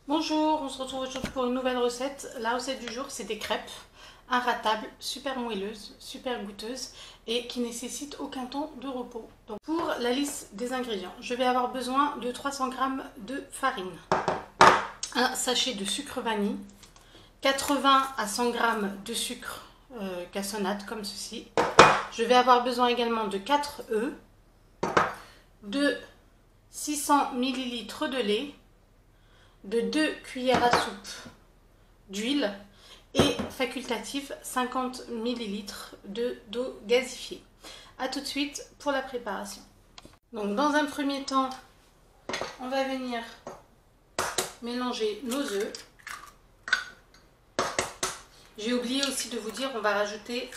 Bonjour, on se retrouve aujourd'hui pour une nouvelle recette. La recette du jour, c'est des crêpes inratables, super moelleuses, super goûteuses et qui nécessitent aucun temps de repos. Donc, pour la liste des ingrédients, je vais avoir besoin de 300 g de farine, un sachet de sucre vanille, 80 à 100 g de sucre cassonade comme ceci. Je vais avoir besoin également de 4 œufs, de 600 ml de lait, de 2 cuillères à soupe d'huile et facultative 50 ml d'eau gazifiée. A tout de suite pour la préparation. Donc dans un premier temps, on va venir mélanger nos œufs. J'ai oublié aussi de vous dire, on va rajouter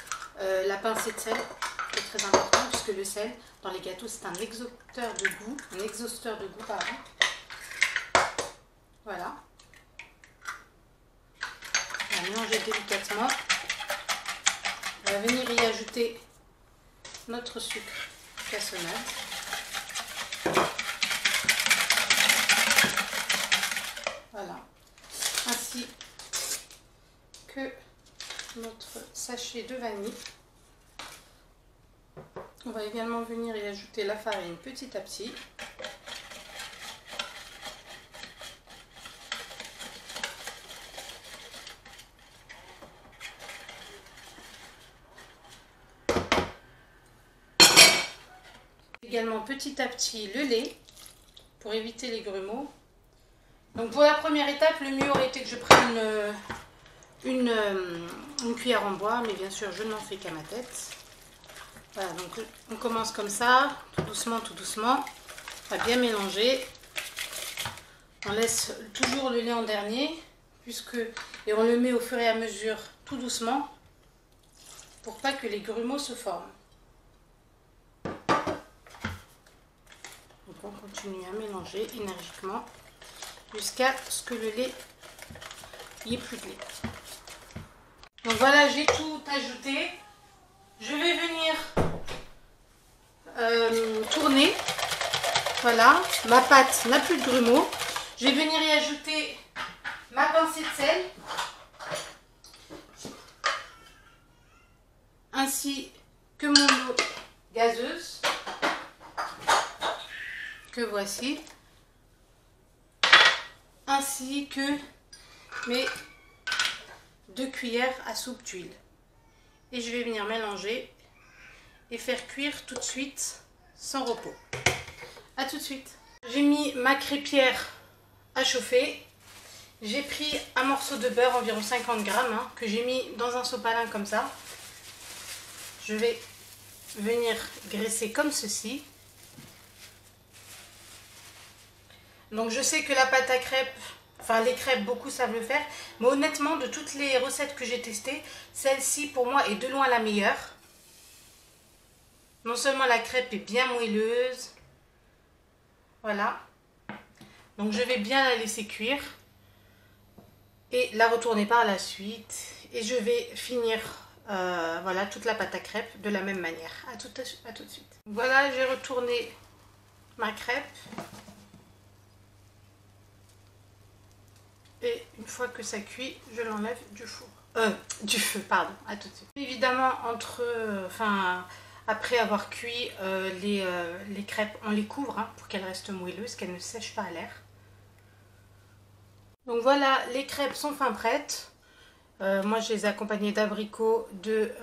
la pincée de sel, qui est très important puisque le sel dans les gâteaux c'est un exhausteur de goût, pardon. Voilà. On va mélanger délicatement. On va venir y ajouter notre sucre cassonade. Voilà. Ainsi que notre sachet de vanille. On va également venir y ajouter la farine petit à petit. Également petit à petit le lait pour éviter les grumeaux. Donc pour la première étape, le mieux aurait été que je prenne une cuillère en bois, mais bien sûr je n'en fais qu'à ma tête. Voilà, donc on commence comme ça, tout doucement, tout doucement. On va bien mélanger. On laisse toujours le lait en dernier, et on le met au fur et à mesure tout doucement pour pas que les grumeaux se forment. Donc on continue à mélanger énergiquement jusqu'à ce que le lait n'y ait plus de lait. Donc voilà, j'ai tout ajouté. Je vais venir tourner. Voilà, ma pâte n'a plus de grumeaux. Je vais venir y ajouter ma pincée de sel, ainsi que mon eau gazeuse, que voici, ainsi que mes 2 cuillères à soupe d'huile. Et je vais venir mélanger et faire cuire tout de suite sans repos. A tout de suite. J'ai mis ma crêpière à chauffer. J'ai pris un morceau de beurre, environ 50 g, que j'ai mis dans un sopalin comme ça. Je vais venir graisser comme ceci. Donc je sais que la pâte à crêpes, enfin les crêpes, beaucoup savent le faire, mais honnêtement de toutes les recettes que j'ai testées, celle-ci pour moi est de loin la meilleure. Non seulement la crêpe est bien moelleuse, voilà, donc je vais bien la laisser cuire et la retourner par la suite, et je vais finir voilà, toute la pâte à crêpes de la même manière. À tout de suite. Voilà, j'ai retourné ma crêpe. Et une fois que ça cuit, je l'enlève du four. Du feu, pardon. À tout de suite. Évidemment, après avoir cuit les crêpes, on les couvre pour qu'elles restent moelleuses, qu'elles ne sèchent pas à l'air. Donc voilà, les crêpes sont fin prêtes. Moi, je les ai accompagnées d'abricots, de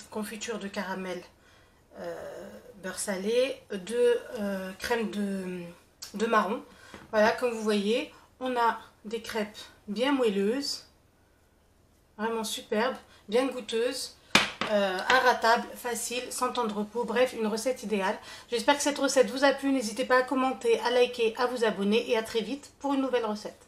confiture de caramel, beurre salé, de crème de marron. Voilà, comme vous voyez, on a des crêpes bien moelleuses, vraiment superbes, bien goûteuses, inratables, faciles, sans temps de repos, bref, une recette idéale. J'espère que cette recette vous a plu, n'hésitez pas à commenter, à liker, à vous abonner et à très vite pour une nouvelle recette.